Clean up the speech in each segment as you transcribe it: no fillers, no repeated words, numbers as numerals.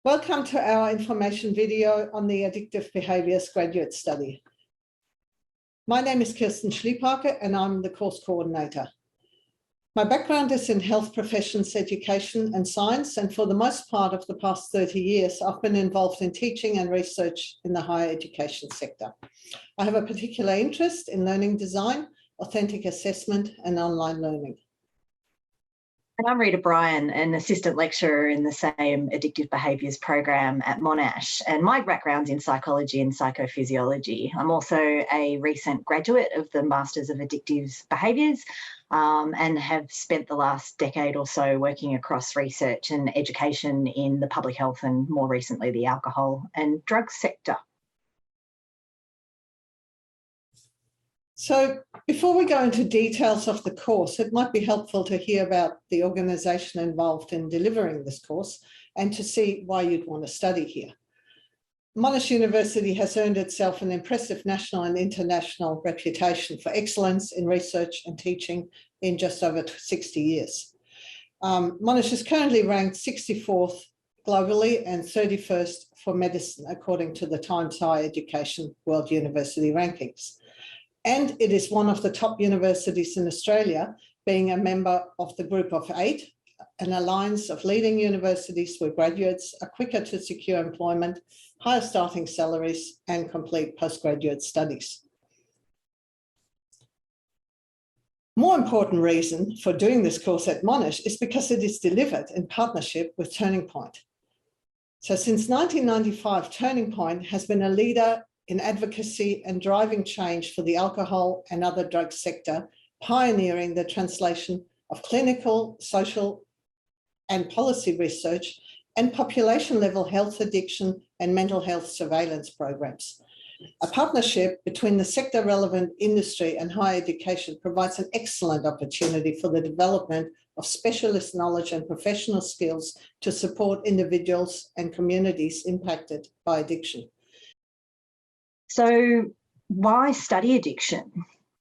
Welcome to our information video on the Addictive Behaviours graduate study. My name is Kirsten Schliephake and I'm the course coordinator. My background is in health professions, education and science, and for the most part of the past 30 years, I've been involved in teaching and research in the higher education sector. I have a particular interest in learning design, authentic assessment and online learning. And I'm Rita Brien, an assistant lecturer in the same Addictive Behaviours program at Monash, and my background's in psychology and psychophysiology. I'm also a recent graduate of the Masters of Addictive Behaviours and have spent the last decade or so working across research and education in the public health and more recently the alcohol and drug sector. So before we go into details of the course, it might be helpful to hear about the organisation involved in delivering this course and to see why you'd want to study here. Monash University has earned itself an impressive national and international reputation for excellence in research and teaching in just over 60 years. Monash is currently ranked 64th globally and 31st for medicine, according to the Times Higher Education World University Rankings. And it is one of the top universities in Australia, being a member of the Group of 8, an alliance of leading universities where graduates are quicker to secure employment, higher starting salaries, and complete postgraduate studies. More important reason for doing this course at Monash is because it is delivered in partnership with Turning Point. So since 1995, Turning Point has been a leader in advocacy and driving change for the alcohol and other drug sector, pioneering the translation of clinical, social and policy research and population-level health addiction and mental health surveillance programs. A partnership between the sector-relevant industry and higher education provides an excellent opportunity for the development of specialist knowledge and professional skills to support individuals and communities impacted by addiction. So why study addiction?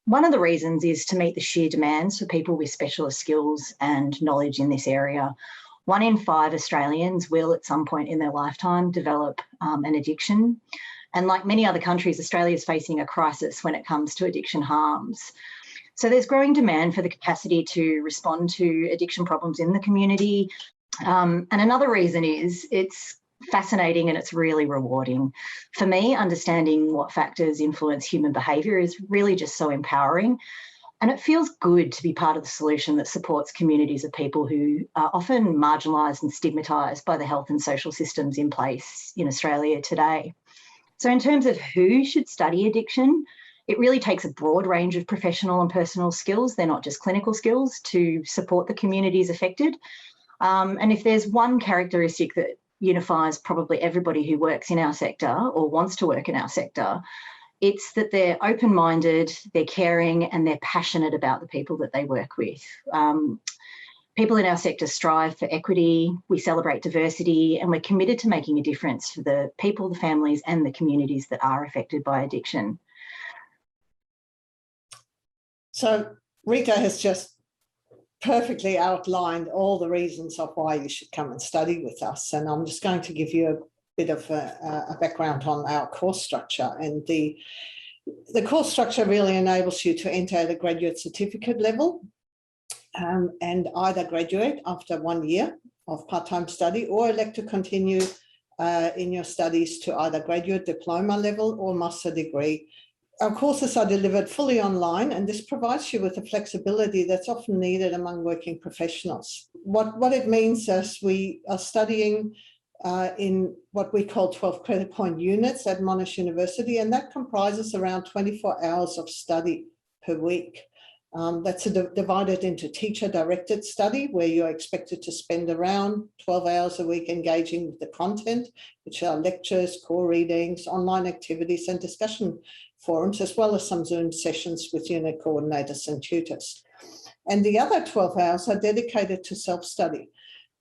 One of the reasons is to meet the sheer demands for people with specialist skills and knowledge in this area. 1 in 5 Australians will at some point in their lifetime develop an addiction. And like many other countries, Australia is facing a crisis when it comes to addiction harms. So there's growing demand for the capacity to respond to addiction problems in the community. And another reason is it's fascinating and it's really rewarding. For me, understanding what factors influence human behaviour is really just so empowering. And it feels good to be part of the solution that supports communities of people who are often marginalised and stigmatised by the health and social systems in place in Australia today. So in terms of who should study addiction, it really takes a broad range of professional and personal skills. They're not just clinical skills to support the communities affected. And if there's one characteristic that unifies probably everybody who works in our sector or wants to work in our sector, it's that they're open-minded, they're caring and they're passionate about the people that they work with. People in our sector strive for equity, we celebrate diversity and we're committed to making a difference for the people, the families and the communities that are affected by addiction. So Rita has just perfectly outlined all the reasons of why you should come and study with us. And I'm just going to give you a bit of a background on our course structure. And the course structure really enables you to enter at a graduate certificate level and either graduate after 1 year of part-time study or elect to continue in your studies to either graduate diploma level or master degree. Our courses are delivered fully online, and this provides you with the flexibility that's often needed among working professionals. What it means is we are studying in what we call 12 credit point units at Monash University, and that comprises around 24 hours of study per week. That's divided into teacher-directed study, where you're expected to spend around 12 hours a week engaging with the content, which are lectures, core readings, online activities, and discussion forums, as well as some Zoom sessions with unit coordinators and tutors. And the other 12 hours are dedicated to self-study,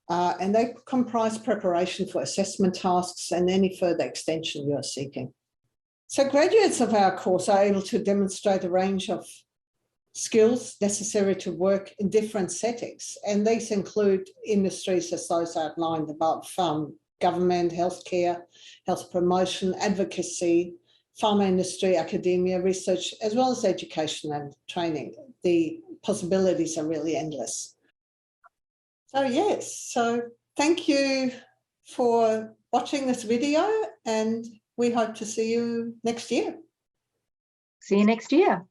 and they comprise preparation for assessment tasks and any further extension you're seeking. So graduates of our course are able to demonstrate a range of skills necessary to work in different settings, and these include industries as those outlined above, government, healthcare, health promotion, advocacy, pharma industry, academia, research, as well as education and training. The possibilities are really endless. So yes, so thank you for watching this video, and we hope to see you next year. See you next year.